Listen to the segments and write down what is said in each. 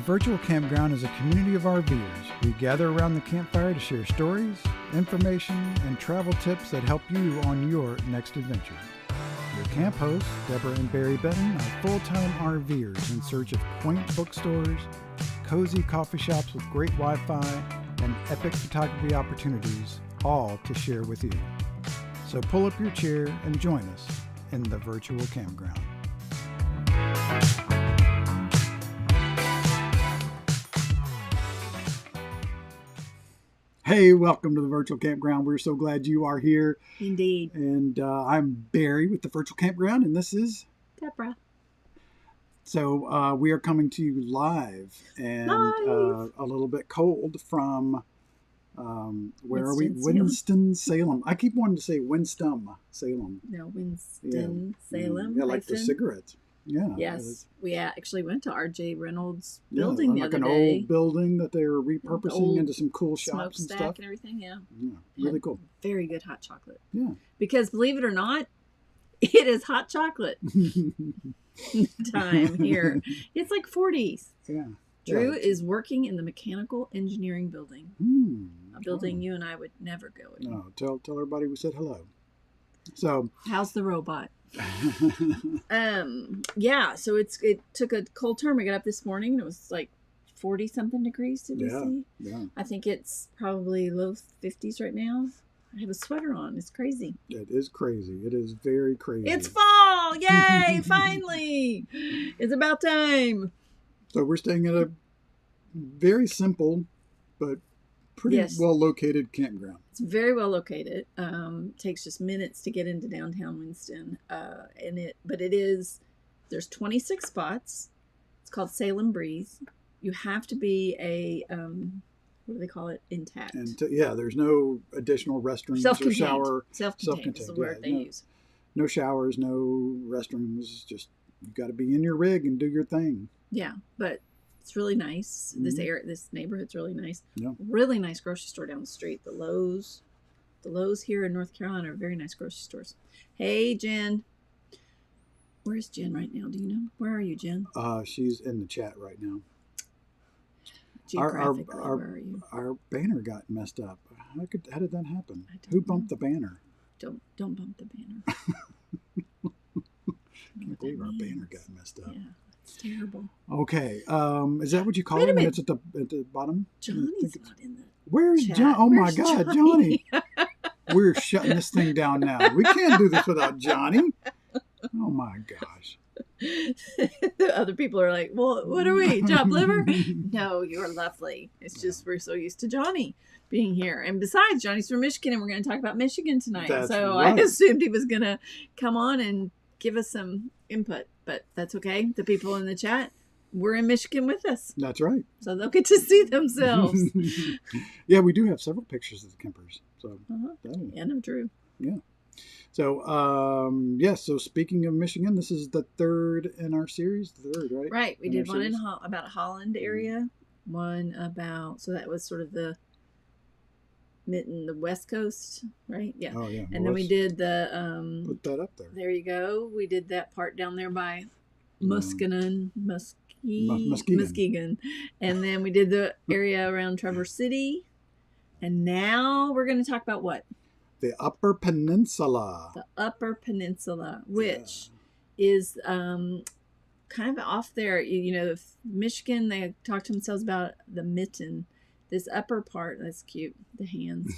Virtual Campground is a community of RVers. We gather around the campfire to share stories, information, and travel tips that help you on your next adventure. Your camp hosts, Deborah and Barry Benton, are full-time RVers in search of quaint bookstores, cozy coffee shops with great Wi-Fi, and epic photography opportunities, all to share with you. So pull up your chair and join us in the Virtual Campground. Hey, welcome to the Virtual Campground. We're so glad you are here. Indeed. And I'm Barry with the Virtual Campground, and this is Deborah. So we are coming to you live and a little bit cold from, where are we? Winston Salem. I keep wanting to say Winston Salem. No, Winston Salem. Yeah, like the cigarettes. Yeah. Yes. We actually went to R.J. Reynolds' building the other day. Like an old building that they were repurposing into some cool shops and stuff. And everything, yeah. Yeah, really cool. Very good hot chocolate. Yeah. Because believe it or not, it is hot chocolate time here. It's like 40s. Yeah. Drew is working in the mechanical engineering building. A building you and I would never go in. No, tell everybody we said hello. So how's the robot? Yeah, so it took a cold turn. We got up this morning and it was like 40 something degrees. Did we see? Yeah. I think it's probably low 50s right now. I have a sweater on. It's crazy. It is crazy. It is very crazy. It's fall! Yay! Finally! It's about time. So we're staying at a very simple but pretty well located campground. It's very well located. Takes just minutes to get into downtown Winston. There's 26 spots. It's called Salem Breeze. You have to be what do they call it? Intact. And there's no additional restrooms or shower. Self-contained is the word they use. No showers, no restrooms. Just you got to be in your rig and do your thing. Yeah, but it's really nice. This neighborhood's really nice. Yeah. Really nice grocery store down the street. The Lowe's here in North Carolina are very nice grocery stores. Hey, Jen. Where's Jen right now? Do you know? Where are you, Jen? She's in the chat right now. Geographically, where are you? Our banner got messed up. How did that happen? Who bumped the banner? Don't bump the banner. I can't believe our banner got messed up. Yeah, it's terrible. Okay, is that what you call it when it's at the bottom? Johnny's not in the Where's chat. John? Oh Where's my God, Johnny! We're shutting this thing down now. We can't do this without Johnny. Oh my gosh. The other people are like, well, what are we, chopped liver? No, you're lovely. It's just we're so used to Johnny being here. And besides, Johnny's from Michigan, and we're going to talk about Michigan tonight. That's so right. I assumed he was going to come on and give us some input, but that's okay. The people in the chat were in Michigan with us. That's right. So they'll get to see themselves. Yeah, we do have several pictures of the campers. So and of Drew. Yeah. So, so speaking of Michigan, this is the third in our series. The third, right? Right. We did one about a Holland area. One about, so that was sort of the West Coast, right? Yeah. Oh, yeah. And then we did the... put that up there. There you go. We did that part down there by Muskegon. And then we did the area around Traverse City. And now we're going to talk about what? The Upper Peninsula. The Upper Peninsula, which is kind of off there. You know, Michigan, they talk to themselves about the mitten. This upper part, that's cute, the hands.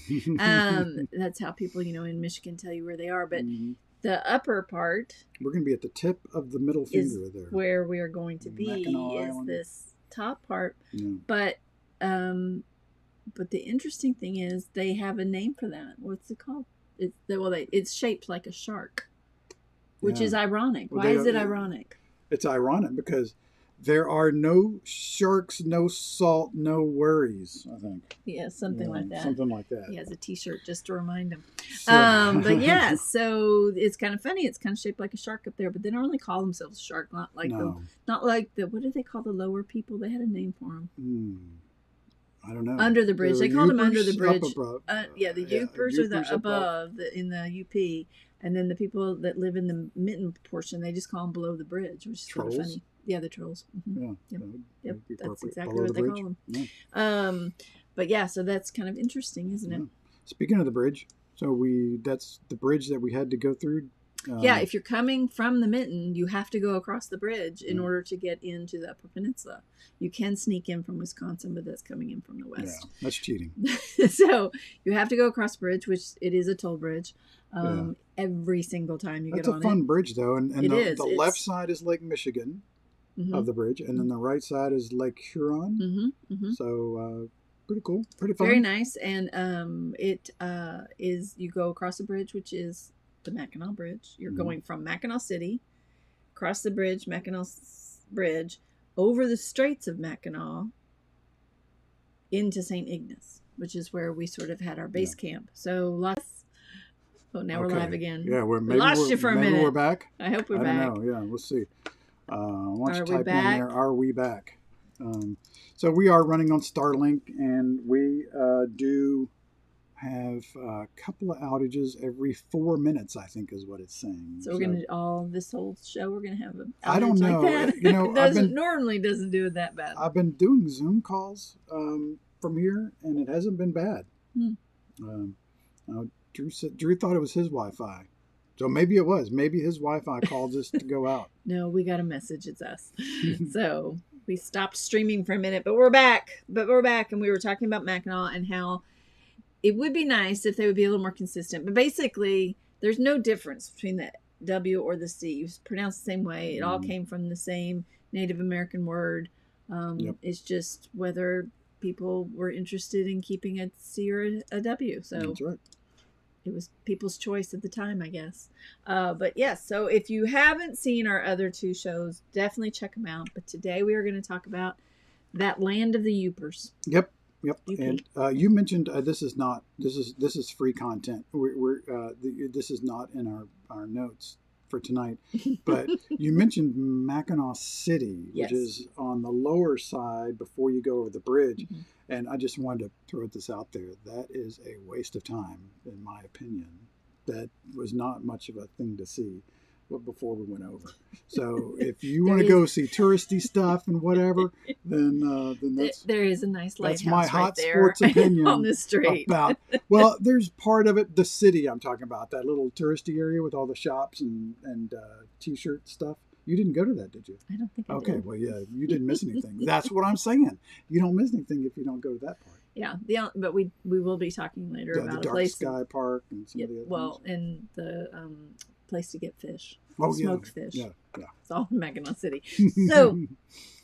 That's how people, in Michigan tell you where they are. But the upper part. We're going to be at the tip of the middle finger there. Where we are going to be Mackinac is Island. this top part. Yeah. But the interesting thing is they have a name for that. What's it called? It's shaped like a shark, which is ironic. Why is it ironic? It's ironic because there are no sharks, no salt, no worries, I think. Yeah, something like that. Something like that. He has a T-shirt just to remind him. So. But yeah, so it's kind of funny. It's kind of shaped like a shark up there, but they don't really call themselves a shark. Not like the what do they call the lower people? They had a name for them. I don't know. Under the bridge. They called them under the bridge. The Upers are the above in the UP. And then the people that live in the mitten portion, they just call them below the bridge, which is kind of funny. Yeah, the trolls. Mm-hmm. Yeah. Yep. That Yep. would be That's appropriate. exactly Below what the they bridge. call them. Yeah. But yeah, so that's kind of interesting, isn't it? Yeah. Speaking of the bridge, so that's the bridge that we had to go through. Yeah, if you're coming from the Mitten, you have to go across the bridge in Yeah. order to get into the Upper Peninsula. You can sneak in from Wisconsin, but that's coming in from the west. Yeah, that's cheating. So you have to go across the bridge, which it is a toll bridge. Yeah. Every single time you That's get on a fun it. bridge, though. And It is. the left side is Lake Michigan of the bridge, and then the right side is Lake Huron. So pretty cool, pretty fun. Very nice. And it is, you go across the bridge, which is the Mackinac Bridge. You're going from Mackinac City, across the bridge, Mackinac Bridge, over the Straits of Mackinac, into St. Ignace, which is where we sort of had our base camp. So lots. Oh, now we're live again. Yeah, we lost you for a minute. Maybe we're back. I hope we're back. I don't know. Yeah, we'll see. Why don't you type in back? there, are we back? So we are running on Starlink, and we do have a couple of outages every 4 minutes, I think is what it's saying. So we're going to, this whole show, we're going to have an outage I don't know. like that. You know, normally doesn't do it that bad. I've been doing Zoom calls from here, and it hasn't been bad. Drew thought it was his Wi-Fi. So maybe it was. Maybe his Wi-Fi called us to go out. No, we got a message. It's us. So we stopped streaming for a minute, but we're back. And we were talking about Mackinac and how it would be nice if they would be a little more consistent. But basically, there's no difference between the W or the C. It's pronounced the same way. It all came from the same Native American word. It's just whether people were interested in keeping a C or a W. So that's right. It was people's choice at the time, I guess. But yes, so if you haven't seen our other two shows, definitely check them out. But today we are going to talk about that land of the Yoopers. Yep. And you mentioned this is free content. This is not in our notes for tonight, but you mentioned Mackinac City, which is on the lower side before you go over the bridge. And I just wanted to throw this out there. That is a waste of time, in my opinion. That was not much of a thing to see before we went over. So if you want to go see touristy stuff and whatever, then that's there is a nice lighthouse. That's my hot right sports opinion on the street. Well, there's part of it, the city I'm talking about, that little touristy area with all the shops and t-shirt stuff. You didn't go to that, did you? I don't think I did. Okay, well, yeah, you didn't miss anything. That's what I'm saying. You don't miss anything if you don't go to that part. Yeah, but we will be talking later about the a Dark place. Sky Park and some of the other things. And the place to get fish. Oh, smoked fish. Yeah. It's all in Mackinac City. So,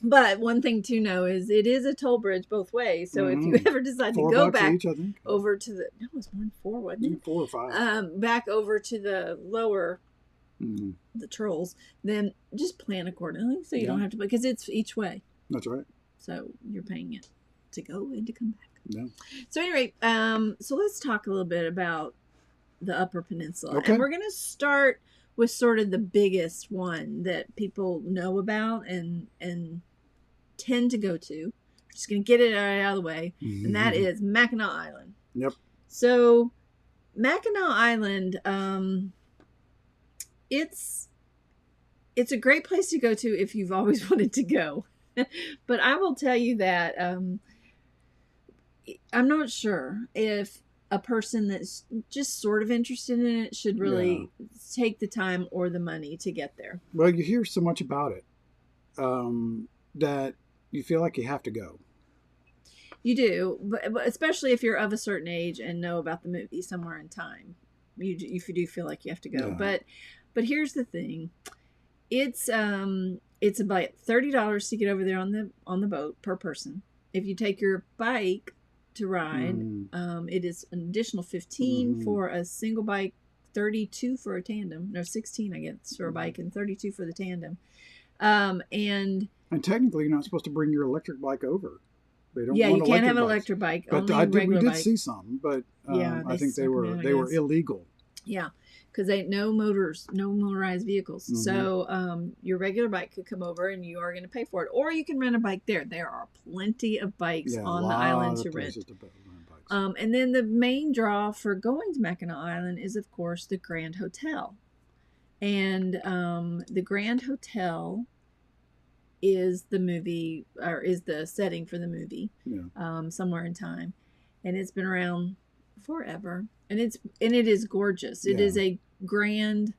but one thing to know is it is a toll bridge both ways. So if you ever decide to go back each, I think. over to the, it was 1-4, wasn't it? 4 or 5. Back over to the lower, the trolls, then just plan accordingly so you don't have to, because it's each way. That's right. So you're paying it to go and to come back. Yeah. So anyway, so let's talk a little bit about the Upper Peninsula. Okay. And we're going to start with sort of the biggest one that people know about and tend to go to. Just going to get it out of the way. And that is Mackinac Island. Yep. So Mackinac Island, it's a great place to go to if you've always wanted to go. But I will tell you that I'm not sure if a person that's just sort of interested in it should really take the time or the money to get there. Well, you hear so much about it that you feel like you have to go. You do, but especially if you're of a certain age and know about the movie Somewhere in Time, you do feel like you have to go. Yeah. But here's the thing: it's about $30 to get over there on the boat per person. If you take your bike to ride, it is an additional $15 for a single bike, $32 for a tandem. No, $16 I guess for a bike, and $32 for the tandem. And technically, you're not supposed to bring your electric bike over. They don't. Yeah, want you can't have an bikes. electric bike. But only we did bike. see some, but I think they were guess. illegal. Yeah, because they no motorized vehicles. So your regular bike could come over, and you are going to pay for it, or you can rent a bike there. There are plenty of bikes on the island to rent. And then the main draw for going to Mackinac Island is, of course, the Grand Hotel, and the Grand Hotel is the movie, or is the setting for the movie, Yeah. Somewhere in Time, and it's been around forever, and it is gorgeous. It Yeah. is a grand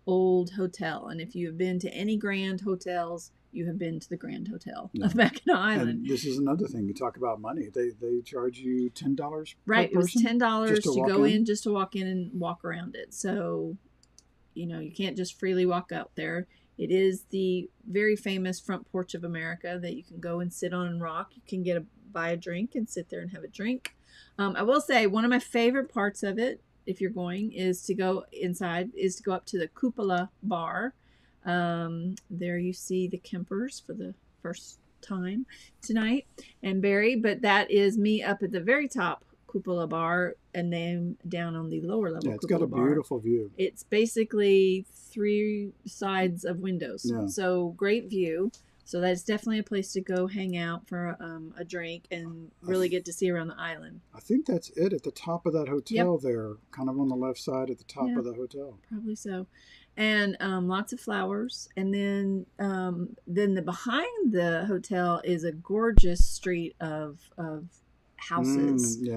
old hotel, and if you have been to any grand hotels, you have been to the Grand Hotel of Mackinac Island. And this is another thing. You talk about money. They charge you $10 right. per person? It was $10 to go in, just to walk in and walk around it. So, you can't just freely walk out there. It is the very famous front porch of America that you can go and sit on and rock. You can buy a drink and sit there and have a drink. I will say one of my favorite parts of it, if you're going, is to go inside, is to go up to the Cupola Bar. There you see the Kempers for the first time tonight, and Barry, but that is me up at the very top Cupola Bar, and then down on the lower level. Yeah, it's got a beautiful view. It's basically 3 sides of windows, so great view. So that's definitely a place to go hang out for a drink and really get to see around the island. I think that's it at the top of that hotel there, kind of on the left side at the top of the hotel. Probably so. And lots of flowers. And then the behind the hotel is a gorgeous street of houses. I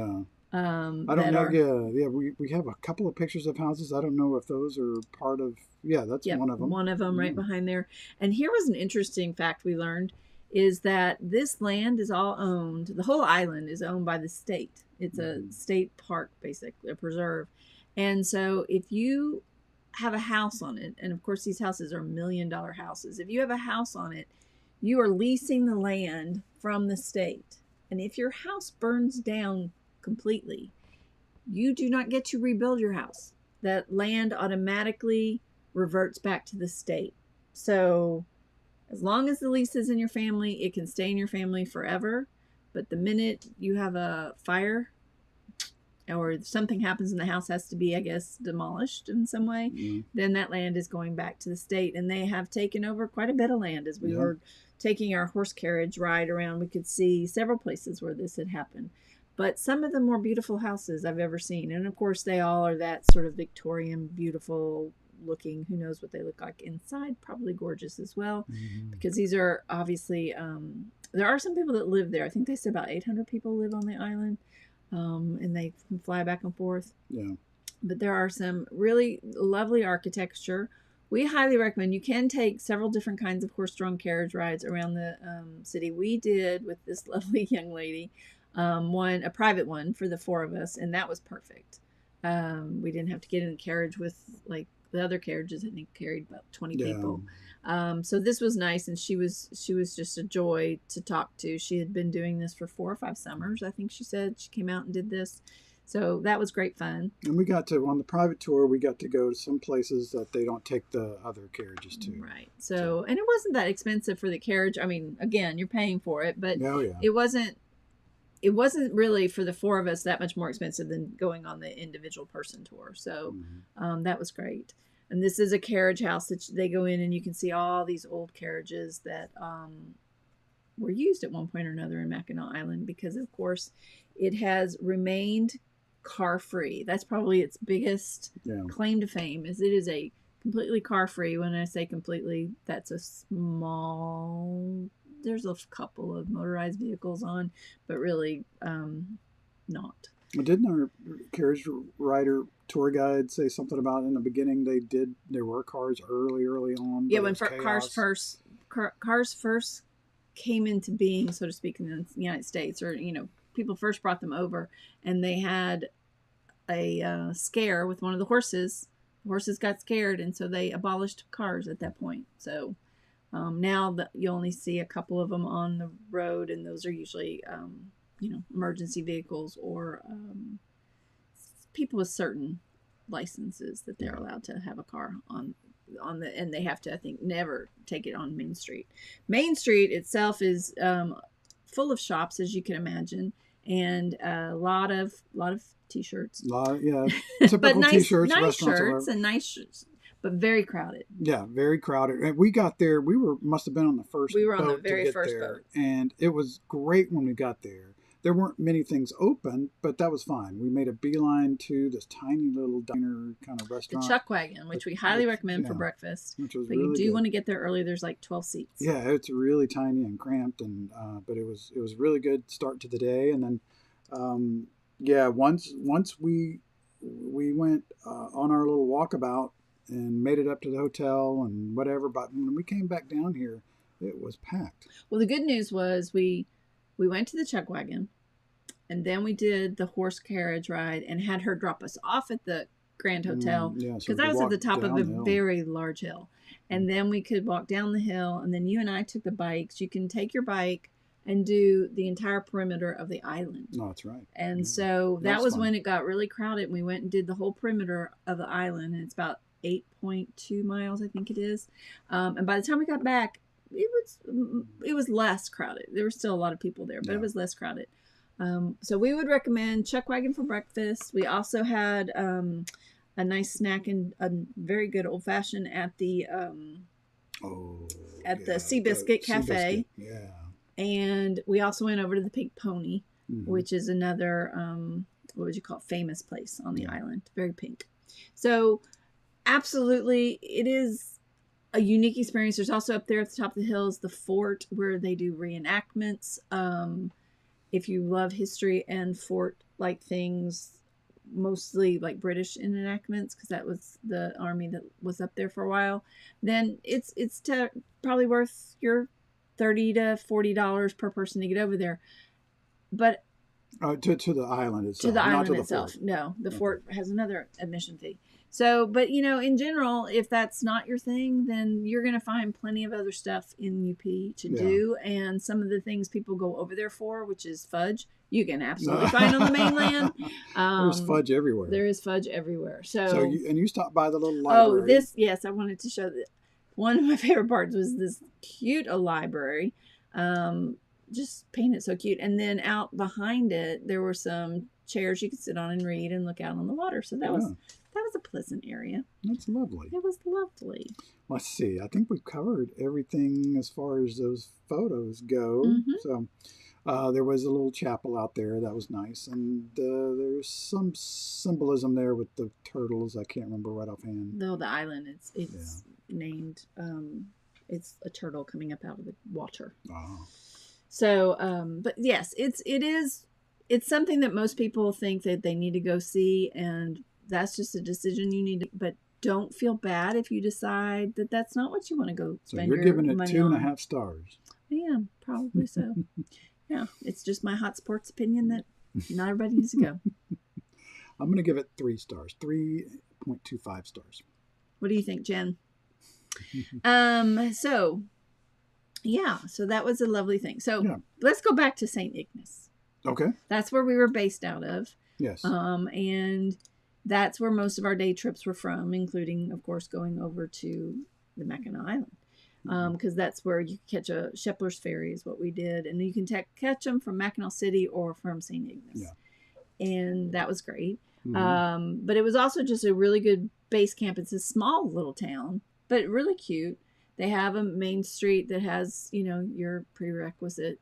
don't know. We have a couple of pictures of houses. I don't know if those are part of. Yeah, that's one of them. One of them right behind there. And here was an interesting fact we learned, is that this land is all owned. The whole island is owned by the state. It's a state park, basically, a preserve. And so if you have a house on it, and of course these houses are $1 million houses. If you have a house on it, you are leasing the land from the state. And if your house burns down completely, you do not get to rebuild your house. That land automatically reverts back to the state. So as long as the lease is in your family, it can stay in your family forever. But the minute you have a fire or something happens and the house has to be, I guess, demolished in some way, then that land is going back to the state. And they have taken over quite a bit of land. As we were taking our horse carriage ride around, we could see several places where this had happened. But some of the more beautiful houses I've ever seen. And of course, they all are that sort of Victorian, beautiful looking. Who knows what they look like inside? Probably gorgeous as well. Because these are obviously, there are some people that live there. I think they said about 800 people live on the island. And they can fly back and forth. Yeah. But there are some really lovely architecture. We highly recommend. You can take several different kinds of horse-drawn carriage rides around the city. We did with this lovely young lady, a private one for the 4 of us, and that was perfect. We didn't have to get in the carriage with like the other carriages. I think carried about 20 people. So this was nice, and she was just a joy to talk to. She had been doing this for 4 or 5 summers, I think she said. She came out and did this. So that was great fun. And we got to, on the private tour, we got to go to some places that they don't take the other carriages to. Right. So and it wasn't that expensive for the carriage. I mean, again, you're paying for it, but it wasn't really for the 4 of us that much more expensive than going on the individual person tour. So that was great. And this is a carriage house that they go in, and you can see all these old carriages that were used at one point or another in Mackinac Island, because, of course, it has remained car-free. That's probably its biggest claim to fame, is it is a completely car-free. When I say completely, that's a small... There's a couple of motorized vehicles on, but really not. Well, didn't our carriage rider tour guide say something about in the beginning there were cars early on? Yeah, when cars first came into being, so to speak, in the United States, or people first brought them over, and they had a scare with one of the horses. The horses got scared, and so they abolished cars at that point. So now you only see a couple of them on the road, and those are usually emergency vehicles or people with certain licenses that they're allowed to have a car on the, and they have to, I think, never take it on Main Street. Main Street itself is full of shops, as you can imagine, and a lot of t-shirts. Typical t-shirts, nice shirts, and nice shirts. But very crowded. Yeah, very crowded. And we got there. Must have been on the first boat. We were on the very first boat. And it was great when we got there. there weren't many things open, but that was fine. We made a beeline to this tiny little diner kind of The restaurant. Chuck Wagon, which we highly recommend for breakfast. Which was but really you do good. want to get there early. There's like 12 seats. Yeah, it's really tiny and cramped, and but it was really good start to the day. And then once we went on our little walkabout and made it up to the hotel and whatever. But when we came back down here, it was packed. Well, the good news was we went to the Chuck Wagon, and then we did the horse carriage ride and had her drop us off at the Grand Hotel because that was at the top of a very large hill. And then we could walk down the hill, and then you and I took the bikes. You can take your bike and do the entire perimeter of the island. No, that's right. And so that was when it got really crowded. We went and did the whole perimeter of the island, and it's about 8.2 miles, I think it is. And by the time we got back, it was less crowded. There were still a lot of people there, but it was less crowded. So we would recommend Chuck Wagon for breakfast. We also had a nice snack and a very good old fashioned at the Seabiscuit Cafe. Yeah. And we also went over to the Pink Pony, which is another what would you call it, famous place on the island. Very pink. So absolutely, it is a unique experience. There's also up there at the top of the hills the fort where they do reenactments. If you love history and fort-like things, mostly like British enactments, because that was the army that was up there for a while, then it's probably worth your $30 to $40 per person to get over there. But to the island itself. To the island not to itself. The fort. No, the fort has another admission fee. So, but in general, if that's not your thing, then you're going to find plenty of other stuff in UP to do. And some of the things people go over there for, which is fudge, you can absolutely find on the mainland. There's fudge everywhere. There is fudge everywhere. So you stopped by the little library. Yes, I wanted to show that. One of my favorite parts was this cute library. Just painted so cute. And then out behind it, there were some chairs you could sit on and read and look out on the water. So that was a pleasant area. That's lovely. It was lovely. Let's see. I think we've covered everything as far as those photos go. So there was a little chapel out there. That was nice. And there's some symbolism there with the turtles. I can't remember right offhand. Though the island, it's named, it's a turtle coming up out of the water. Oh. So, but yes, it's something that most people think that they need to go see, and that's just a decision you need to, but don't feel bad if you decide that that's not what you want to go spend your money on. So you're giving it 2.5 stars. I am, probably so. Yeah, it's just my hot sports opinion that not everybody needs to go. I'm going to give it 3 stars, 3.25 stars. What do you think, Jen? So that was a lovely thing. So let's go back to St. Ignace. Okay. That's where we were based out of. Yes. And that's where most of our day trips were from, including, of course, going over to the Mackinac Island. Because that's where you catch a Shepler's Ferry is what we did. And you can catch them from Mackinac City or from St. Ignace. Yeah. And that was great. But it was also just a really good base camp. It's a small little town, but really cute. They have a main street that has, your prerequisite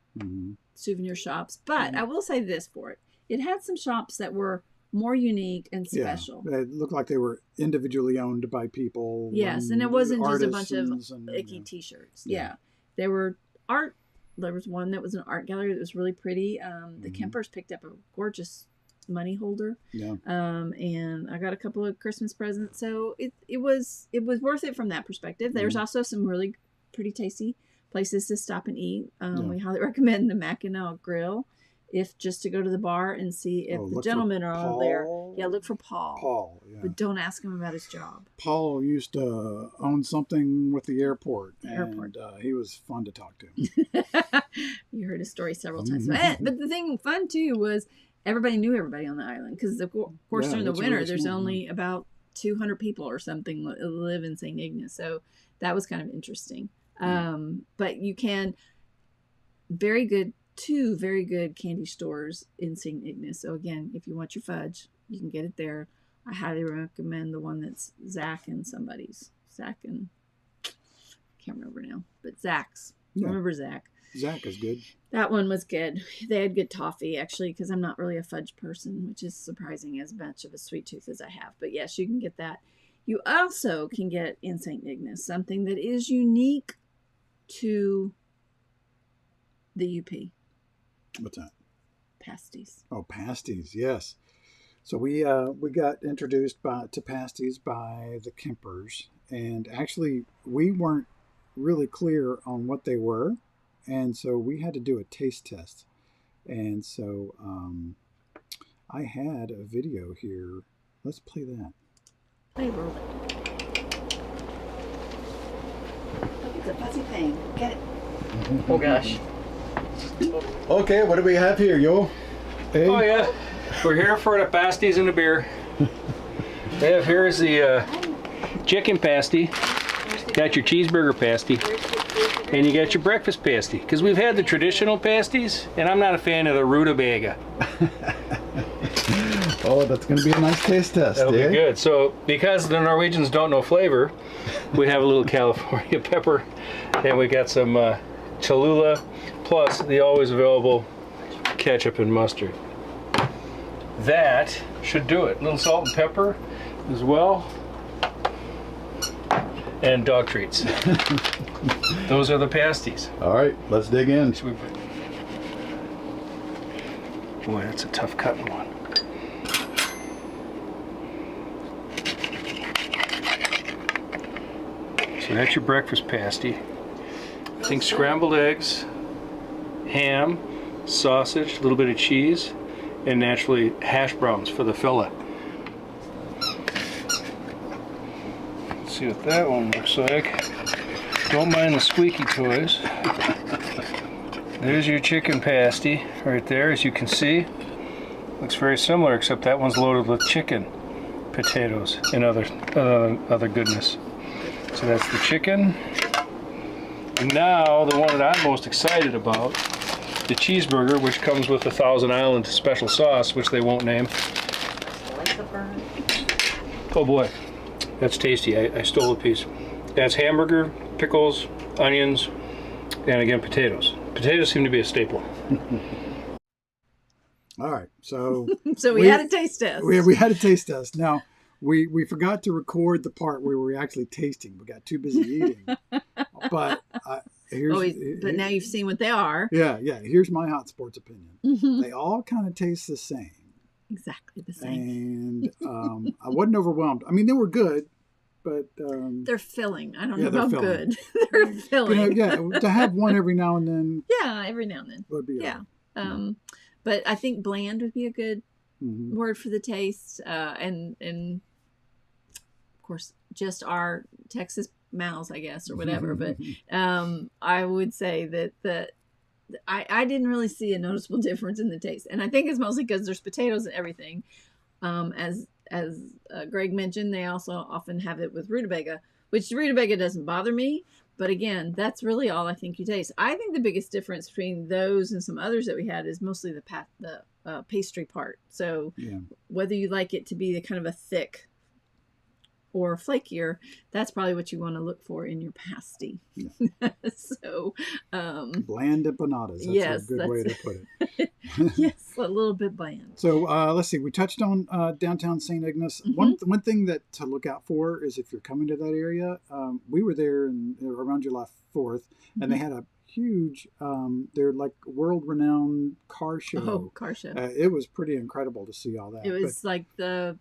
souvenir shops. But I will say this for it. It had some shops that were more unique and special. Yeah, it looked like they were individually owned by people. Yes, and it wasn't just a bunch of icky T-shirts. Yeah. There were art. There was one that was an art gallery that was really pretty. The Kempers picked up a gorgeous money holder. Yeah. And I got a couple of Christmas presents. So it was worth it from that perspective. There's also some really pretty tasty places to stop and eat. We highly recommend the Mackinac Grill. If just to go to the bar and see if the gentlemen are all there. Yeah, look for Paul. But don't ask him about his job. Paul used to own something with the airport. And he was fun to talk to. You heard his story several times. But the thing fun, too, was everybody knew everybody on the island. Because, of course, during the winter, there's only about 200 people or something that live in St. Ignace. So that was kind of interesting. But you can, two very good candy stores in St. Ignace. So again, if you want your fudge, you can get it there. I highly recommend the one that's Zach and somebody's. Zach and I can't remember now, but Zach's. Yeah. Remember Zach. Zach is good. That one was good. They had good toffee, actually, because I'm not really a fudge person, which is surprising as much of a sweet tooth as I have. But yes, you can get that. You also can get in St. Ignace something that is unique to the UP. What's that? Pasties. Oh, pasties, yes. So we got introduced to pasties by the Kempers, and actually we weren't really clear on what they were, and so we had to do a taste test. And so I had a video here. Let's play that. Play roll it. Look, it's a fuzzy thing. Get it. Oh gosh. Okay, what do we have here, yo? Hey. Oh yeah. We're here for the pasties and the beer. We have here is the chicken pasty. Got your cheeseburger pasty. And you got your breakfast pasty. Because we've had the traditional pasties, and I'm not a fan of the rutabaga. Oh, that's going to be a nice taste test. That'll be good. So, because the Norwegians don't know flavor, we have a little California pepper, and we got some Cholula, plus the always available ketchup and mustard. That should do it. A little salt and pepper as well. And dog treats. Those are the pasties. All right, let's dig in. Boy, that's a tough cutting one. So that's your breakfast pasty. I think scrambled eggs, ham, sausage, a little bit of cheese, and naturally hash browns for the fella. Let's see what that one looks like. Don't mind the squeaky toys. There's your chicken pasty right there, as you can see. Looks very similar, except that one's loaded with chicken, potatoes, and other goodness. So that's the chicken. And now the one that I'm most excited about, the cheeseburger, which comes with the Thousand Island special sauce, which they won't name. Oh boy, that's tasty. I stole a piece. That's hamburger, pickles, onions, and again potatoes. Potatoes seem to be a staple. All right, so we had a taste test. We had a taste test. Now we forgot to record the part where we were actually tasting. We got too busy eating. But but now you've seen what they are. Yeah. Here's my hot sports opinion. Mm-hmm. They all kind of taste the same. Exactly the same. And I wasn't overwhelmed. I mean, they were good, but they're filling. I don't know about filling. good. They're filling. To have one every now and then. Yeah, every now and then. Would be but I think bland would be a good mm-hmm. word for the taste, and of course just our Texas mouths, I guess, or whatever. But I would say that I didn't really see a noticeable difference in the taste, and I think it's mostly because there's potatoes and everything. As Greg mentioned, they also often have it with rutabaga, which rutabaga doesn't bother me. But again, that's really all I think you taste. I think the biggest difference between those and some others that we had is mostly the pastry part. So whether you like it to be the kind of a thick or flakier, that's probably what you want to look for in your pasty. Yeah. So bland empanadas. That's a good way to put it. Yes, a little bit bland. So let's see. We touched on downtown St. Ignace. Mm-hmm. One thing that to look out for is if you're coming to that area. We were there around July 4th, and they had a huge, they're like world-renowned car show. Oh, car show. It was pretty incredible to see all that. It was like the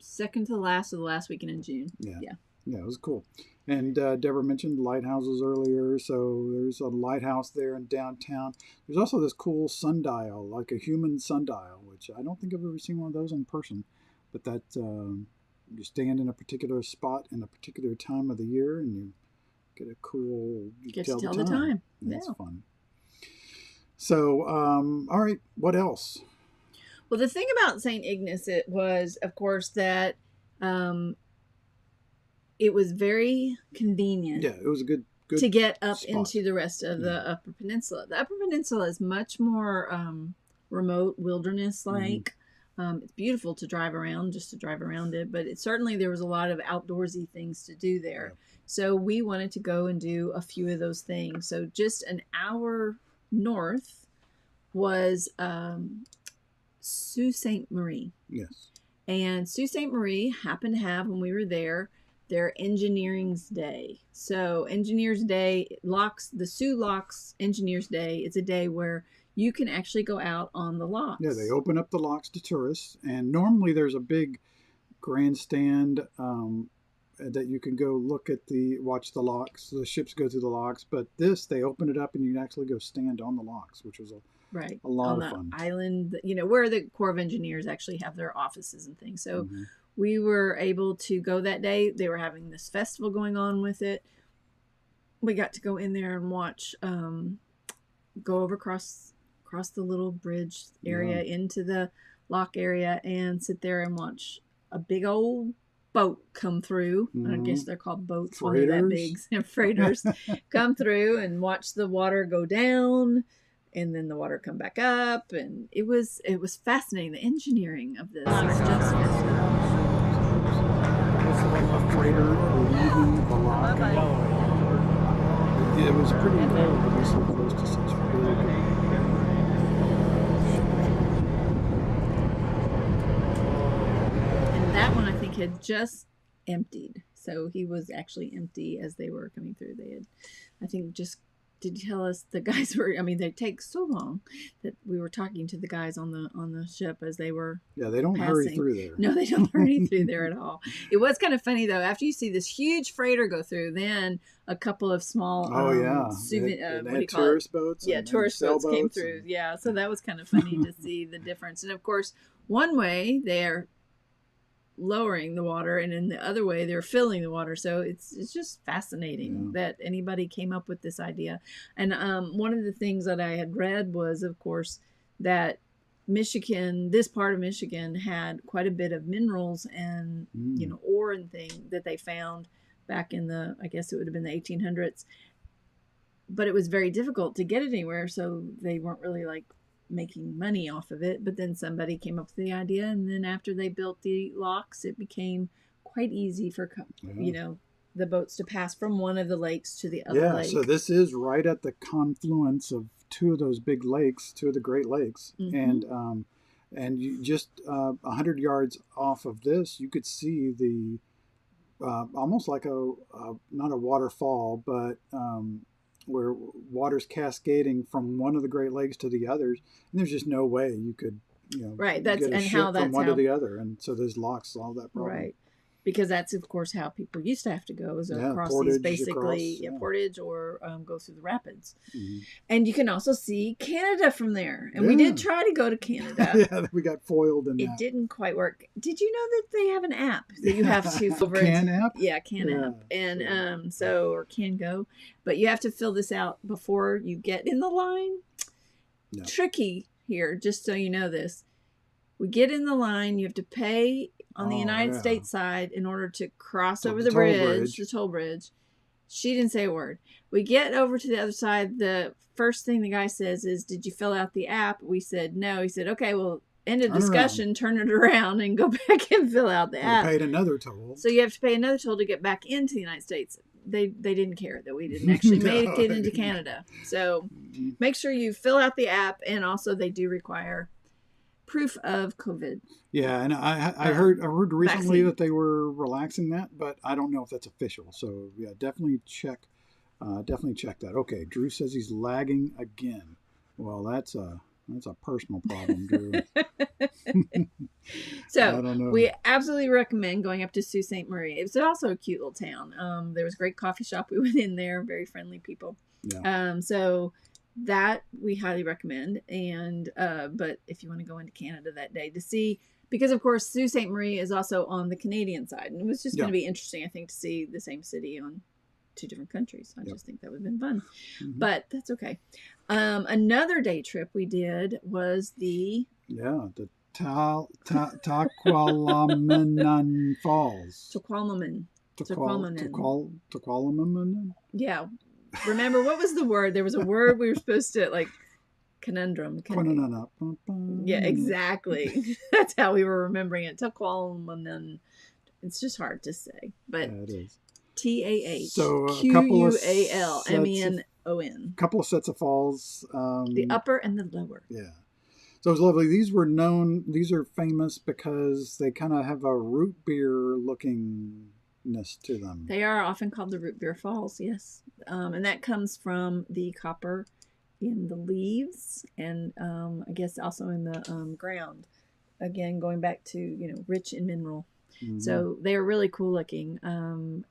second to the last of the last weekend in June. Yeah, it was cool. And Deborah mentioned lighthouses earlier, so there's a lighthouse there in downtown. There's also this cool sundial, like a human sundial, which I don't think I've ever seen one of those in person. But that you stand in a particular spot in a particular time of the year, and you get a cool tell the time. That's fun. So, all right, what else? Well, the thing about St. Ignace, it was, of course, that it was very convenient. Yeah, it was a good to get up spot into the rest of the Upper Peninsula. The Upper Peninsula is much more remote, wilderness-like. It's beautiful to drive around, just to drive around it, but certainly there was a lot of outdoorsy things to do there. Yeah. So we wanted to go and do a few of those things. So just an hour north was Sault Ste. Marie. Yes. And Sault Ste. Marie happened to have, when we were there, their Engineering's Day. So Engineers Day, the Sioux Locks Engineers Day is a day where you can actually go out on the locks. Yeah, they open up the locks to tourists, and normally there's a big grandstand that you can go watch the locks. The ships go through the locks, but they open it up and you can actually go stand on the locks, which was a lot of fun. Island, where the Corps of Engineers actually have their offices and things. So we were able to go that day. They were having this festival going on with it. We got to go in there and watch, go over across the little bridge area into the lock area and sit there and watch a big old boat come through. I guess they're called boats when they're that big. Freighters come through and watch the water go down and then the water come back up, and it was fascinating. The engineering of this is just fascinating. A freighter leaving the lock. It was pretty incredible to be so close to such really good. And that one I think had just emptied. So he was actually empty as they were coming through. They had, I think, just did tell us the guys were, they take so long that we were talking to the guys on the ship as they were they don't passing. hurry through there. No, they don't hurry through there at all. It was kind of funny though, after you see this huge freighter go through, then a couple of small tourist boats. Yeah, tourist boats came through. Yeah, so that was kind of funny to see the difference. And of course, one way they're lowering the water, and in the other way they're filling the water. So it's just fascinating that anybody came up with this idea. And one of the things that I had read was, of course, that this part of Michigan had quite a bit of minerals and ore and thing that they found back in I guess it would have been the 1800s, but it was very difficult to get it anywhere, so they weren't really making money off of it. But then somebody came up with the idea, and then after they built the locks, it became quite easy for the boats to pass from one of the lakes to the other lake. So this is right at the confluence of two of those big lakes, two of the Great Lakes. And you just 100 yards off of this, you could see the almost like not a waterfall, but where water's cascading from one of the Great Lakes to the others, and there's just no way you could, get a ship from one to the other, and so those locks solve that problem. Right, because that's of course how people used to have to go, is across these portage or go through the rapids. And you can also see Canada from there, and we did try to go to Canada. We got foiled in that. It didn't quite work. Did you know that they have an app that you have to Can app? Yeah, Can app, and or Can Go, but you have to fill this out before you get in the line. Tricky here, just so you know this. We get in the line, you have to pay on the United States side in order to cross over the bridge, the toll bridge. She didn't say a word. We get over to the other side. The first thing the guy says is, "Did you fill out the app?" We said no. He said, "Okay, well, end of discussion, turn it around and go back and fill out the app." We paid another toll. So you have to pay another toll to get back into the United States. They didn't care that we didn't actually make it into Canada. So make sure you fill out the app, and also they do require proof of COVID. Yeah, and I heard recently vaccine. that they were relaxing that, but I don't know if that's official. So yeah, definitely check that. Okay, Drew says he's lagging again. Well, that's a personal problem, Drew. So I don't know. we absolutely recommend going up to Sault Ste. Marie. It was also a cute little town. There was a great coffee shop. We went in there, very friendly people. Yeah. So that we highly recommend. And but if you want to go into Canada that day to see, because of course Sault Ste. Marie is also on the Canadian side, and it was just going to be interesting, I think, to see the same city on two different countries. I just think that would have been fun. But that's okay. Another day trip we did was the Taqualaman Falls. Taqualaman. Yeah. Remember, what was the word? There was a word we were supposed to Conundrum. Yeah, Yeah, exactly. That's how we were remembering it. Taqualmanon. It's just hard to say, but it is. TAH So a couple of QUALMENON. couple of sets of falls. The upper and the lower. Yeah. So it was lovely. These are famous because they kind of have a root beer lookingness to them. They are often called the root beer falls, yes. And that comes from the copper in the leaves and I guess also in the ground. Again, going back to, rich in mineral. Mm-hmm. So they are really cool looking.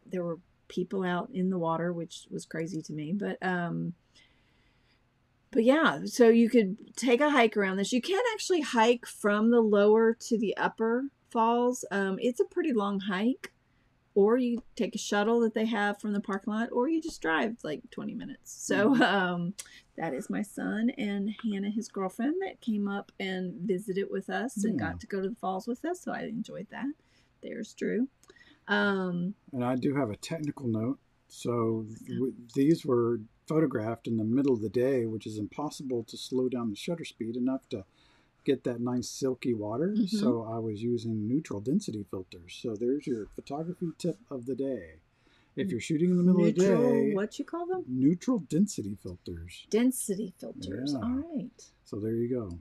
There were people out in the water, which was crazy to me. But yeah, so you could take a hike around this. You can actually hike from the lower to the upper falls. It's a pretty long hike. Or you take a shuttle that they have from the parking lot, or you just drive like 20 minutes. So that is my son and Hannah, his girlfriend, that came up and visited with us and got to go to the falls with us. So I enjoyed that. There's Drew. And I do have a technical note. So these were photographed in the middle of the day, which is impossible to slow down the shutter speed enough to get that nice silky water. Mm-hmm. So I was using neutral density filters. So there's your photography tip of the day. If you're shooting in the middle of the day, what you call them? Neutral density filters. Density filters. Yeah. All right. So there you go.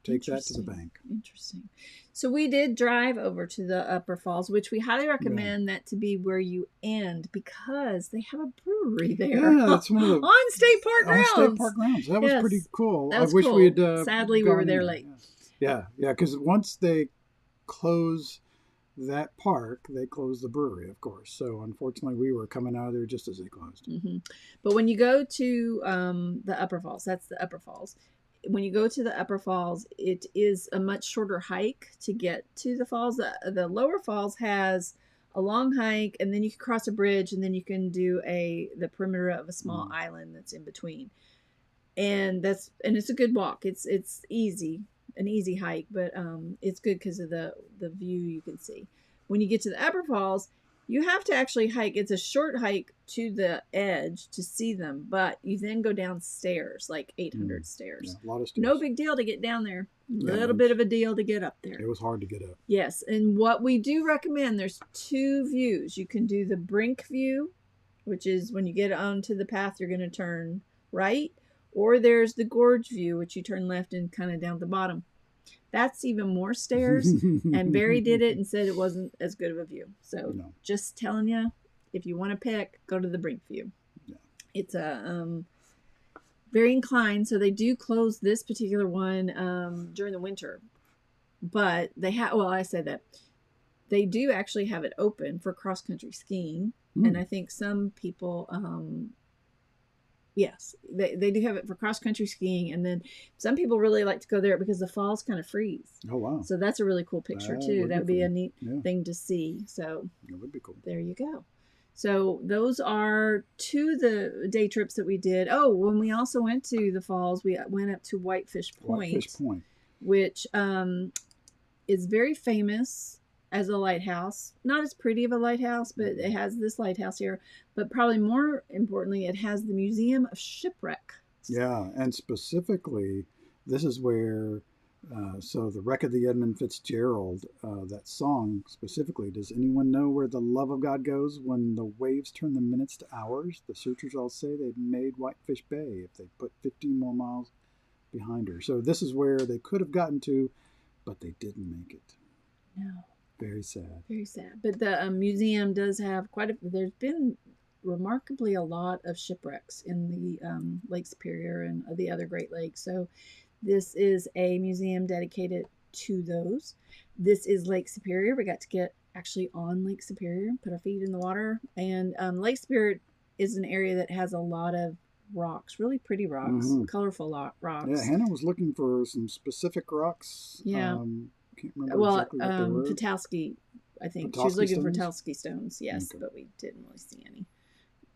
Take that to the bank. Interesting. So we did drive over to the Upper Falls, which we highly recommend that to be where you end because they have a brewery there. Yeah, that's one of the on state park grounds. On state park grounds. That was pretty cool. That was I wish cool. we had. Sadly, we were there late. Yeah. Because once they close that park, they close the brewery, of course. So unfortunately, we were coming out of there just as they closed. Mm-hmm. But when you go to the Upper Falls, that's the Upper Falls. When you go to the Upper Falls, it is a much shorter hike to get to the falls. The Lower Falls has a long hike, and then you can cross a bridge, and then you can do the perimeter of a small island that's in between. And it's a good walk. It's easy, an easy hike, but it's good because of the view you can see. When you get to the Upper Falls, you have to actually hike. It's a short hike to the edge to see them, but you then go downstairs, like 800 stairs. Yeah, a lot of stairs. No big deal to get down there. A little bit of a deal to get up there. It was hard to get up. Yes, and what we do recommend, there's two views. You can do the brink view, which is when you get onto the path, you're going to turn right, or there's the gorge view, which you turn left and kind of down the bottom. That's even more stairs, and Barry did it and said it wasn't as good of a view. So just telling you, if you want to pick, go to the brink view. Yeah. It's a very inclined, so they do close this particular one during the winter. But they have, I said that. They do actually have it open for cross-country skiing, and I think some people... Yes, they do have it for cross-country skiing, and then some people really like to go there because the falls kind of freeze. Oh, wow. So that's a really cool picture, too. That would be a neat thing to see. So it would be cool. There you go. So those are two of the day trips that we did. Oh, when we also went to the falls, we went up to Whitefish Point. Which is very famous as a lighthouse. Not as pretty of a lighthouse, but it has this lighthouse here. But probably more importantly, it has the Museum of Shipwreck. Yeah, and specifically, this is where, so the Wreck of the Edmund Fitzgerald, that song specifically, does anyone know where the love of God goes when the waves turn the minutes to hours? The searchers all say they'd made Whitefish Bay if they put 15 more miles behind her. So this is where they could have gotten to, but they didn't make it. No. Very sad. Very sad. But the museum does have there's been remarkably a lot of shipwrecks in the Lake Superior and the other Great Lakes. So this is a museum dedicated to those. This is Lake Superior. We got to get actually on Lake Superior, put our feet in the water. And Lake Superior is an area that has a lot of rocks, really pretty rocks, colorful rocks. Yeah, Hannah was looking for some specific rocks. Yeah. Can't remember exactly what they were. Patowski, I think. She was looking for Patowski stones, yes, but we didn't really see any.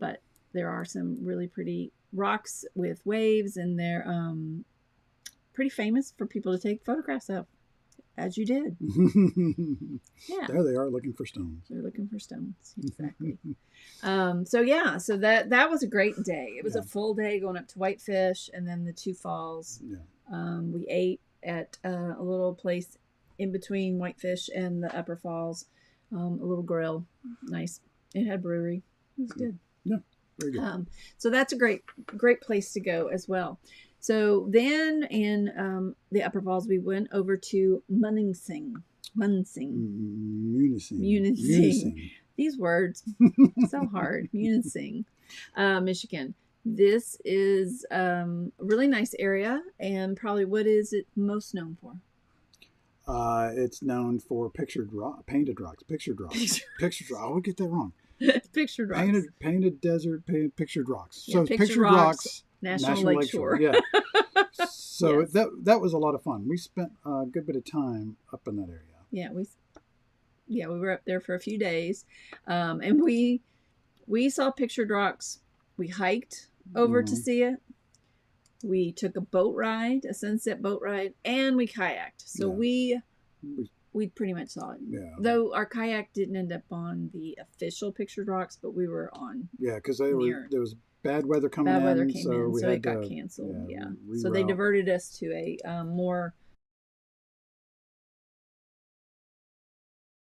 But there are some really pretty rocks with waves, and they're pretty famous for people to take photographs of. As you did. Yeah. There they are looking for stones. They're looking for stones. Exactly. So that was a great day. It was a full day going up to Whitefish and then the two falls. Yeah. We ate at a little place in between Whitefish and the Upper Falls, a little grill. Nice. It had a brewery. It was good. Yeah, very good. So that's a great place to go as well. So then in the Upper Falls, we went over to Munising. These words, so hard. Munising, Michigan. This is a really nice area, and probably what is it most known for? It's known for painted rocks. Pictured rocks. I would get that wrong. Pictured rocks. Painted desert, pictured rocks. Yeah, So pictured rocks. National Lake Shore. Yeah. So Yes. that was a lot of fun. We spent a good bit of time up in that area. Yeah, we were up there for a few days, and we saw pictured rocks. We hiked over to see it. We took a boat ride, a sunset boat ride, and we kayaked. So we pretty much saw it. Yeah. Though our kayak didn't end up on the official pictured rocks, but we were on. Yeah, because there was bad weather coming in. Bad weather came so in, we so had it got to, canceled. Yeah. reroute. So they diverted us to a more.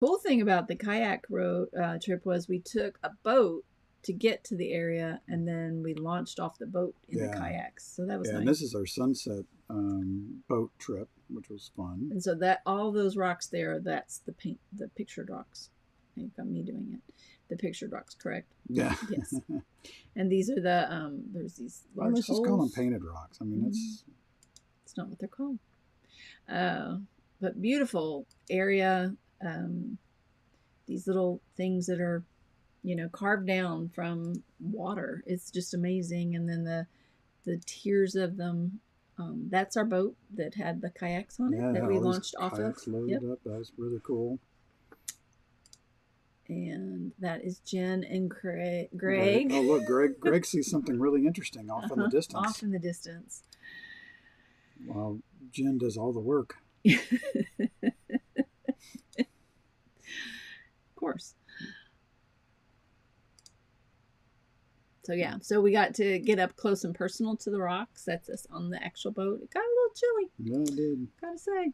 Cool thing about the kayak road trip was we took a boat to get to the area, and then we launched off the boat in the kayaks. So that was nice. And this is our sunset boat trip, which was fun. And so that all those rocks there, that's the pictured rocks. You've got me doing it. The pictured rocks, correct? Yeah. Yes. And these are the there's these large let's holes. just call them painted rocks. I mean, it's not what they're called. But beautiful area. These little things that are, carved down from water. It's just amazing. And then the tiers of them. That's our boat that had the kayaks on it that we launched off of. Loaded up. That was really cool. And that is Jen and Greg. Oh, look, Greg sees something really interesting off in the distance. Off in the distance. While Jen does all the work. Of course. So we got to get up close and personal to the rocks. That's us on the actual boat. It got a little chilly. Yeah, it did. Gotta say.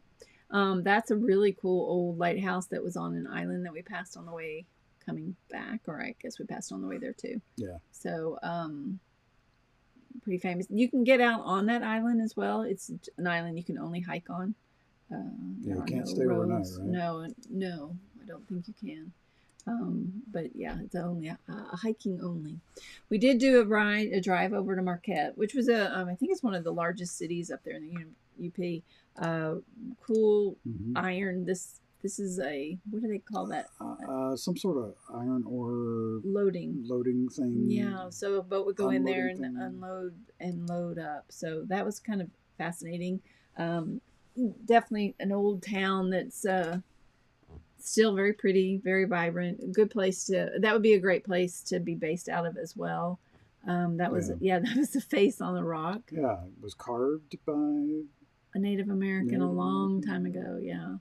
That's a really cool old lighthouse that was on an island that we passed on the way coming back, or I guess we passed on the way there too. Yeah. So, pretty famous. You can get out on that island as well. It's an island you can only hike on. You can't stay overnight, right? No, I don't think you can. But yeah, it's only a hiking only. We did do a drive over to Marquette, which was I think it's one of the largest cities up there in the UP. Cool iron. This is what do they call that? Some sort of iron ore loading thing. Yeah, so a boat would go in there and thing. unload and load up. So that was kind of fascinating. Definitely an old town that's still very pretty, very vibrant. A good place that would be a great place to be based out of as well. That was the face on the rock. Yeah, it was carved by a Native American a long time ago. Yeah.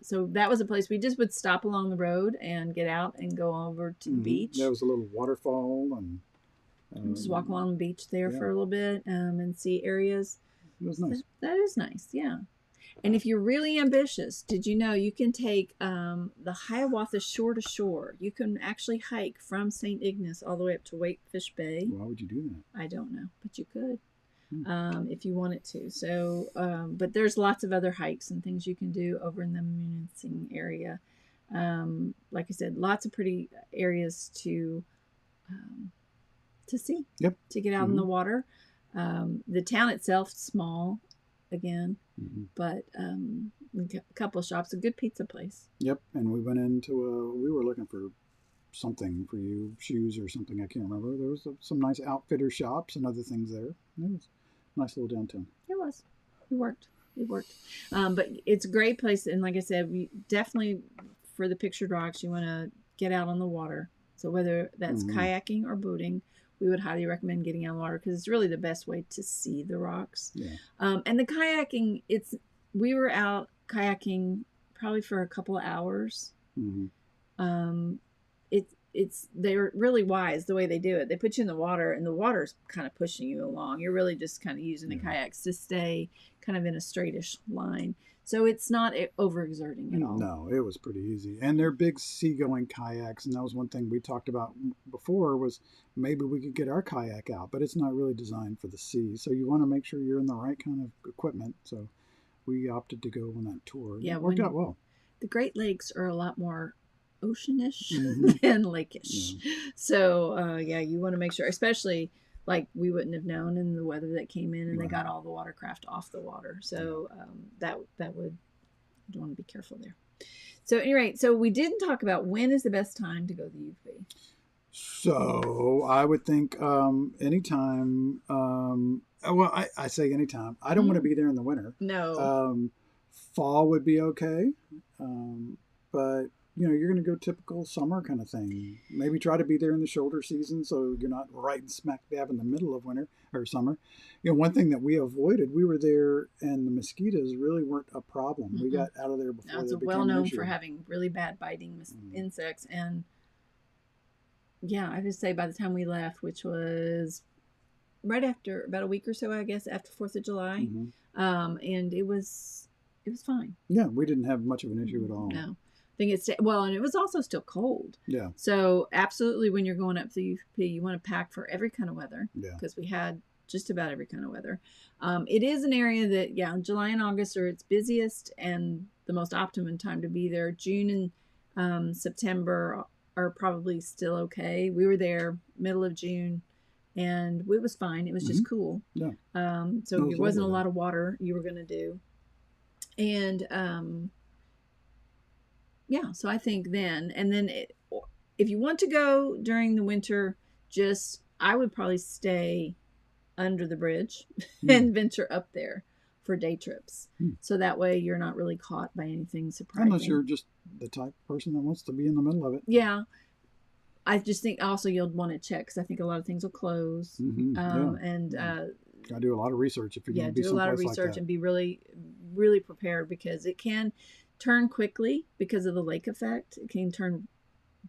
So that was a place we just would stop along the road and get out and go over to the beach. There was a little waterfall and just walk along the beach there for a little bit and see areas. It was nice. That is nice, yeah. And if you're really ambitious, did you know you can take the Hiawatha shore to shore? You can actually hike from St. Ignace all the way up to Whitefish Bay. Why would you do that? I don't know, but you could if you wanted to. So, but there's lots of other hikes and things you can do over in the Munising area. Like I said, lots of pretty areas to see. Yep. To get out in the water. The town itself is small, again, but a couple of shops, a good pizza place. Yep, and we went into we were looking for something for you, shoes or something, I can't remember. There was some nice outfitter shops and other things there. It was a nice little downtown. It was. It worked. But it's a great place, and like I said, we definitely, for the pictured rocks, you want to get out on the water. So whether that's kayaking or boating, we would highly recommend getting out on the water because it's really the best way to see the rocks. Yeah. And the kayaking, we were out kayaking probably for a couple of hours. Mm-hmm. They're really wise the way they do it. They put you in the water, and the water's kind of pushing you along. You're really just kind of using the kayaks to stay kind of in a straightish line. So it's not overexerting at all. No, it was pretty easy. And they're big seagoing kayaks, and that was one thing we talked about before was maybe we could get our kayak out, but it's not really designed for the sea. So you want to make sure you're in the right kind of equipment. So we opted to go on that tour. Yeah, it worked out well. The Great Lakes are a lot more oceanish Mhm. than lakeish. So you want to make sure, especially like we wouldn't have known in the weather that came in, and they Right. got all the watercraft off the water. So that would, you want to be careful there. So anyway, so we didn't talk about when is the best time to go to the UP. So I would think anytime. Well, I say anytime. I don't want to be there in the winter. No. Fall would be okay, but you're going to go typical summer kind of thing. Maybe try to be there in the shoulder season so you're not right smack dab in the middle of winter or summer. One thing that we avoided, we were there and the mosquitoes really weren't a problem. Mm-mm. We got out of there before Now, it's they became well an known issue. for having really bad biting insects. And yeah, I would say by the time we left, which was right after, about a week or so, I guess, after 4th of July, and it was fine. Yeah, we didn't have much of an issue at all. No. I think it's, well, and it was also still cold. Yeah. So absolutely, when you're going up to the UP, you want to pack for every kind of weather. Yeah. Because we had just about every kind of weather. It is an area that, July and August are its busiest and the most optimum time to be there. June and September are probably still okay. We were there middle of June, and it was fine. It was just cool. Yeah. So there wasn't a lot of water you were going to do. And so I think then, and then if you want to go during the winter, I would probably stay under the bridge and venture up there for day trips. So that way you're not really caught by anything surprising. Unless you're just the type of person that wants to be in the middle of it. Yeah. I just think also you'll want to check, because I think a lot of things will close. Got to do a lot of research if you're going to be do a lot of someplace research like that. and be really, really prepared, because it can turn quickly because of the lake effect. It can turn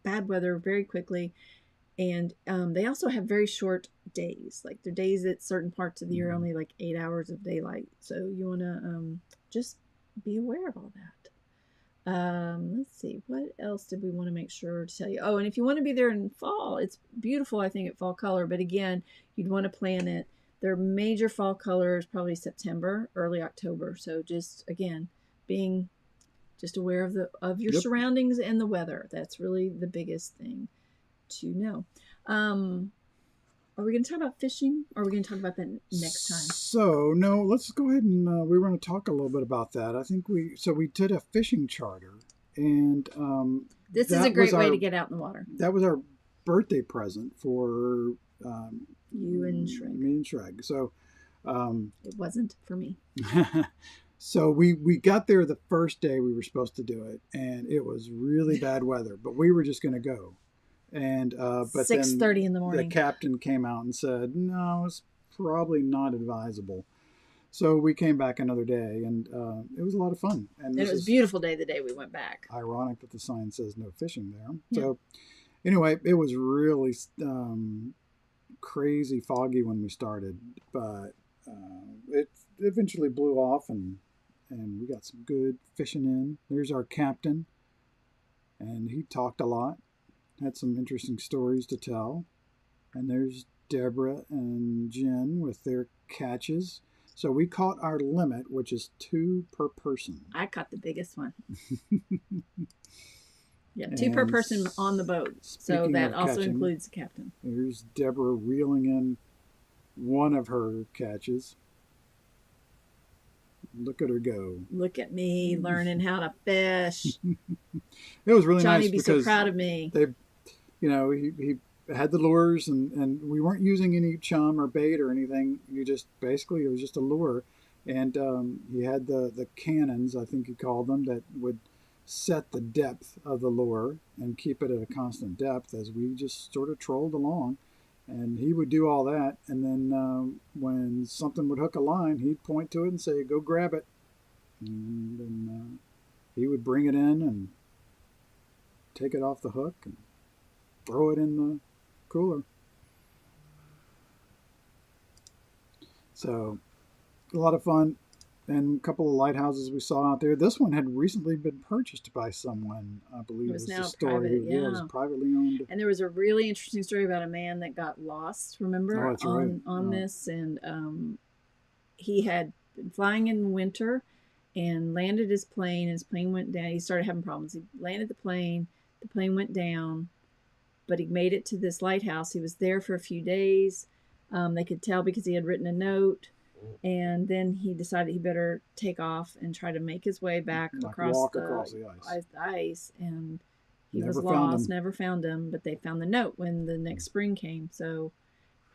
bad weather very quickly. And they also have very short days. Like their days at certain parts of the year only like 8 hours of daylight. So you want to just be aware of all that. Let's see, what else did we want to make sure to tell you? Oh, and if you want to be there in fall, it's beautiful, I think, at fall color. But again, you'd want to plan it. Their major fall color is probably September, early October. So just, again, being just aware of your surroundings and the weather. That's really the biggest thing to know. Are we going to talk about fishing, or are we going to talk about that next time? So, no, let's go ahead and we were going to talk a little bit about that. I think we did a fishing charter, and this is a great way to get out in the water. That was our birthday present for you and Shrek. Me and Shrek. So it wasn't for me. So we got there the first day we were supposed to do it, and it was really bad weather, but we were just going to go. And but 6:30 in the morning. The captain came out and said, no, it's probably not advisable. So we came back another day, and it was a lot of fun. And it was a beautiful day the day we went back. Ironic that the sign says no fishing there. Yeah. So anyway, it was really crazy foggy when we started, but it eventually blew off, and we got some good fishing in. There's our captain, and he talked a lot. Had some interesting stories to tell. And there's Deborah and Jen with their catches. So we caught our limit, which is 2 per person. I caught the biggest one. Yeah, 2 per person on the boat. So that also includes the captain. Here's Deborah reeling in one of her catches. Look at her go. Look at me learning how to fish. It was really Johnny nice be because so proud of me. They, he had the lures, and we weren't using any chum or bait or anything. It was just a lure, and he had the cannons, I think he called them, that would set the depth of the lure and keep it at a constant depth as we just sort of trolled along. And he would do all that, and then when something would hook a line, he'd point to it and say, "Go grab it." And then he would bring it in and take it off the hook and throw it in the cooler. So a lot of fun. And a couple of lighthouses we saw out there. This one had recently been purchased by someone, I believe. It was now the story. private, It was yeah. privately owned. And there was a really interesting story about a man that got lost, remember, Oh, that's right. on this. And he had been flying in winter and landed his plane. His plane went down. He started having problems. He landed the plane went down, but he made it to this lighthouse. He was there for a few days. They could tell because he had written a note. And then he decided he better take off and try to make his way back across the ice. And he was lost, never found him, but they found the note when the next spring came. So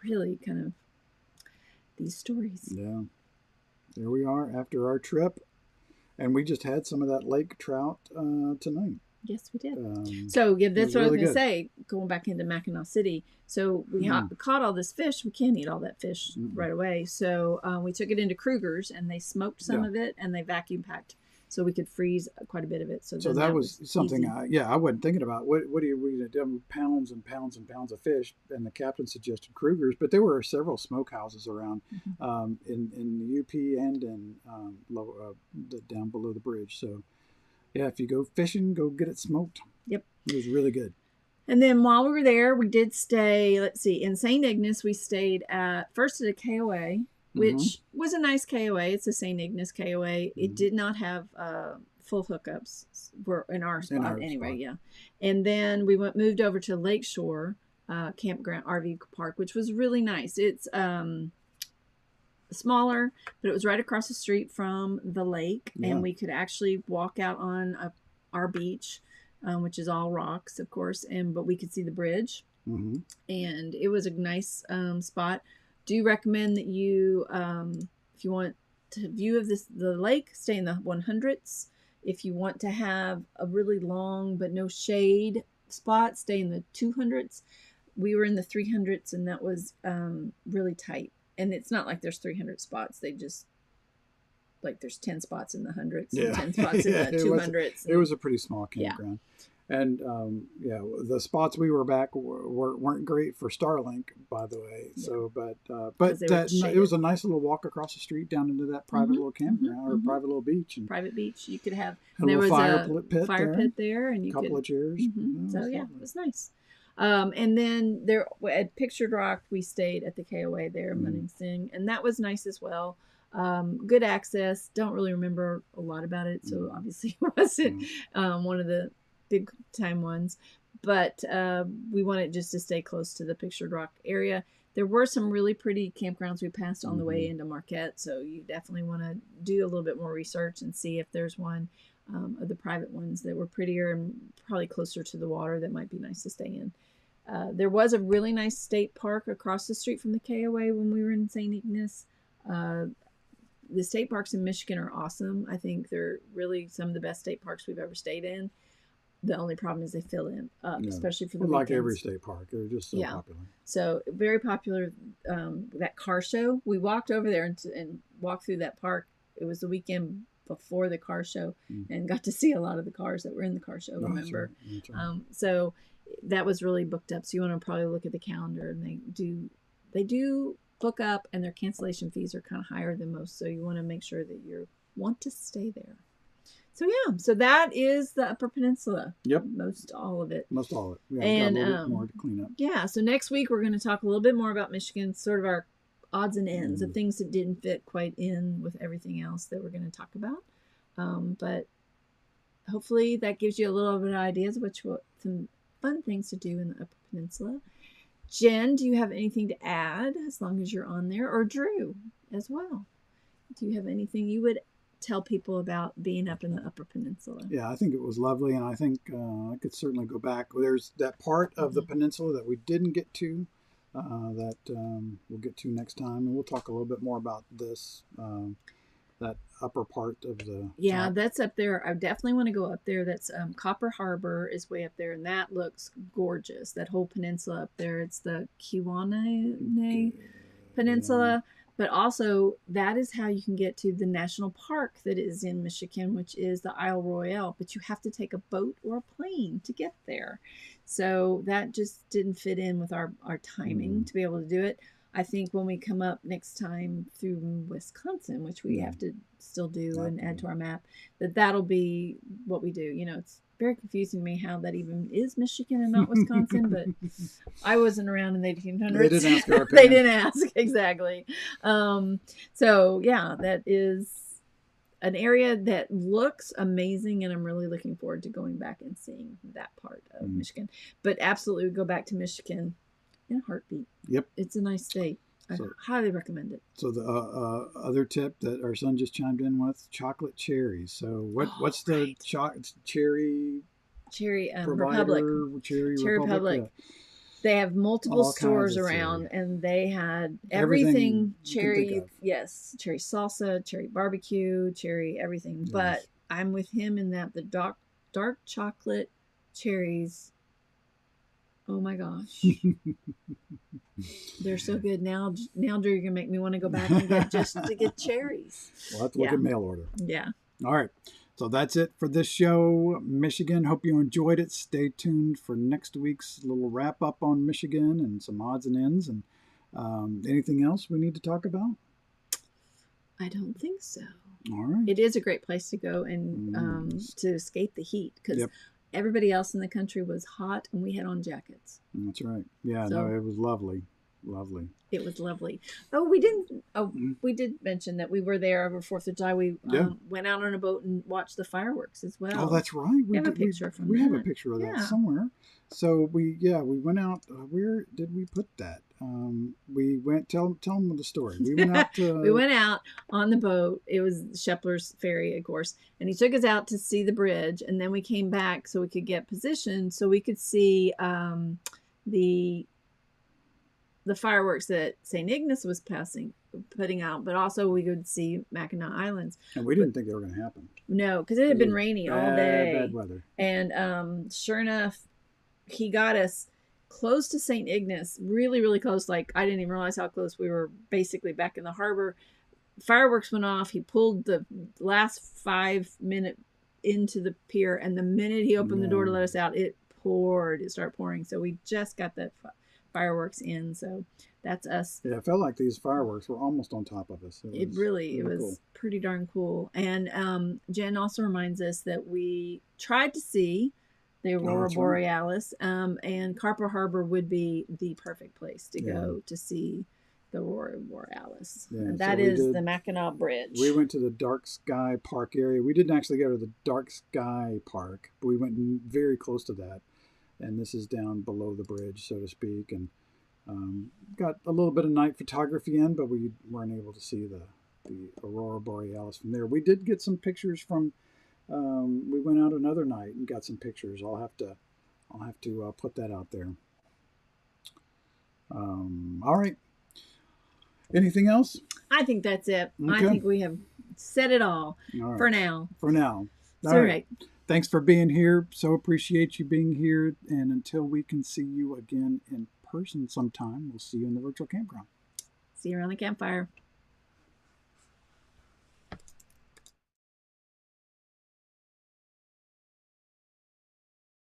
really kind of these stories. Yeah. There we are after our trip. And we just had some of that lake trout tonight. Yes, we did. So yeah, that's what I was going to say, going back into Mackinac City. So we caught all this fish. We can't eat all that fish right away. So we took it into Kruger's and they smoked some of it and they vacuum packed so we could freeze quite a bit of it. So that was something I wasn't thinking about. What are you doing? Pounds and pounds and pounds of fish. And the captain suggested Kruger's, but there were several smokehouses around in the UP and in down below the bridge. So yeah, if you go fishing, go get it smoked. Yep. It was really good. And then while we were there, we did stay, in St. Ignace, we stayed first at a KOA, which was a nice KOA. It's a St. Ignace KOA. It did not have full hookups in our spot anyway, yeah. And then we moved over to Lakeshore Campground RV Park, which was really nice. It's smaller, but it was right across the street from the lake, and we could actually walk out on our beach, which is all rocks, of course, but we could see the bridge, and it was a nice spot. Do recommend that you, if you want to view of the lake, stay in the 100s. If you want to have a really long but no shade spot, stay in the 200s. We were in the 300s, and that was really tight. And it's not like there's 300 spots. They just, there's 10 spots in the 100s and 10 spots in the 200s. It was a pretty small campground. Yeah. And, the spots we were back weren't great for Starlink, by the way. Yeah. So, but it was a nice little walk across the street down into that private little campground or private little beach. And private beach. You could have, there was a fire pit there. And you couple of chairs. So, it was nice. And then there at Pictured Rock, we stayed at the KOA there in Munningsing, and that was nice as well. Good access. Don't really remember a lot about it, so obviously it wasn't one of the big time ones. But we wanted just to stay close to the Pictured Rock area. There were some really pretty campgrounds we passed on the way into Marquette, so you definitely want to do a little bit more research and see if there's one of the private ones that were prettier and probably closer to the water that might be nice to stay in. There was a really nice state park across the street from the KOA when we were in St. Ignace. The state parks in Michigan are awesome. I think they're really some of the best state parks we've ever stayed in. The only problem is they fill in up, especially for the weekends. Like every state park. They're just so popular. So very popular. That car show, we walked over there and walked through that park. It was the weekend before the car show and got to see a lot of the cars that were in the car show, remember? That's right. So that was really booked up. So you want to probably look at the calendar, and they do book up, and their cancellation fees are kind of higher than most. So you want to make sure that you want to stay there. So so that is the Upper Peninsula. Yep. Most all of it. We have got a little bit more to clean up. Yeah. So next week we're going to talk a little bit more about Michigan, sort of our odds and ends, the things that didn't fit quite in with everything else that we're going to talk about. But hopefully that gives you a little bit of ideas of some fun things to do in the Upper Peninsula. Jen, do you have anything to add as long as you're on there? Or Drew as well? Do you have anything you would tell people about being up in the Upper Peninsula? Yeah, I think it was lovely, and I think I could certainly go back. There's that part of the peninsula that we didn't get to that we'll get to next time, and we'll talk a little bit more about this, that upper part of the top. That's up there. I definitely want to go up there. That's Copper Harbor is way up there, and that looks gorgeous. That whole peninsula up there. It's the Kewanee Peninsula. But also, that is how you can get to the national park that is in Michigan, which is the Isle Royale. But you have to take a boat or a plane to get there. So that just didn't fit in with our timing to be able to do it. I think when we come up next time through Wisconsin, which we have to still do and add to our map, that'll be what we do. You know, it's very confusing to me how that even is Michigan and not Wisconsin, but I wasn't around in the 1800s. They didn't ask our opinion. They didn't ask, exactly. So, yeah, that is an area that looks amazing, and I'm really looking forward to going back and seeing that part of Michigan. But absolutely go back to Michigan in a heartbeat. Yep. It's a nice state. I highly recommend it. So the other tip that our son just chimed in with, chocolate cherries. So what's the cherry Republic. Cherry Republic. Yeah. They have multiple All stores kinds of around, cherry. and they had Everything everything you can cherry. think of. Yes, cherry salsa, cherry barbecue, cherry everything. Yes. But I'm with him in that the dark chocolate cherries. Oh my gosh. They're so good. Now Drew, you're gonna make me want to go back and get cherries. We'll have to look at mail order. Yeah. All right. So that's it for this show, Michigan. Hope you enjoyed it. Stay tuned for next week's little wrap up on Michigan and some odds and ends. And anything else we need to talk about? I don't think so. All right. It is a great place to go and to escape the heat because everybody else in the country was hot and we had on jackets. That's right. Yeah, So- no, it was lovely. Lovely. It was lovely. Oh, we didn't. Oh, we did mention that we were there over 4th of July. We went out on a boat and watched the fireworks as well. Oh, that's right. We have a picture from We have a that. picture of that Yeah. somewhere. So we went out. Where did we put that? We went. Tell them the story. We went out. We went out on the boat. It was Shepler's Ferry, of course, and he took us out to see the bridge, and then we came back so we could get positioned so we could see the fireworks that St. Ignace was putting out, but also we could see Mackinac Islands. And we didn't think they were going to happen. No, because it had been rainy all day. Bad weather. And sure enough, he got us close to St. Ignace, really, really close. Like, I didn't even realize how close we were basically back in the harbor. Fireworks went off. He pulled the last 5 minute into the pier, and the minute he opened the door to let us out, it started pouring. So we just got that fireworks in, so that's us. Yeah, it felt like these fireworks were almost on top of us. It was cool. pretty darn cool. And Jen also reminds us that we tried to see the Aurora Borealis, and Carper Harbor would be the perfect place to go to see the Aurora Borealis. Yeah, And that is the Mackinac Bridge. We went to the Dark Sky Park area. We didn't actually go to the Dark Sky Park, but we went very close to that. And this is down below the bridge, so to speak. And got a little bit of night photography in, but we weren't able to see the Aurora Borealis from there. We did get some pictures from. We went out another night and got some pictures. I'll have to put that out there. All right. Anything else? I think that's it. Okay. I think we have said it all All right. for now. For now. It's all right. Thanks for being here. So appreciate you being here. And until we can see you again in person sometime, we'll see you in the virtual campground. See you around the campfire.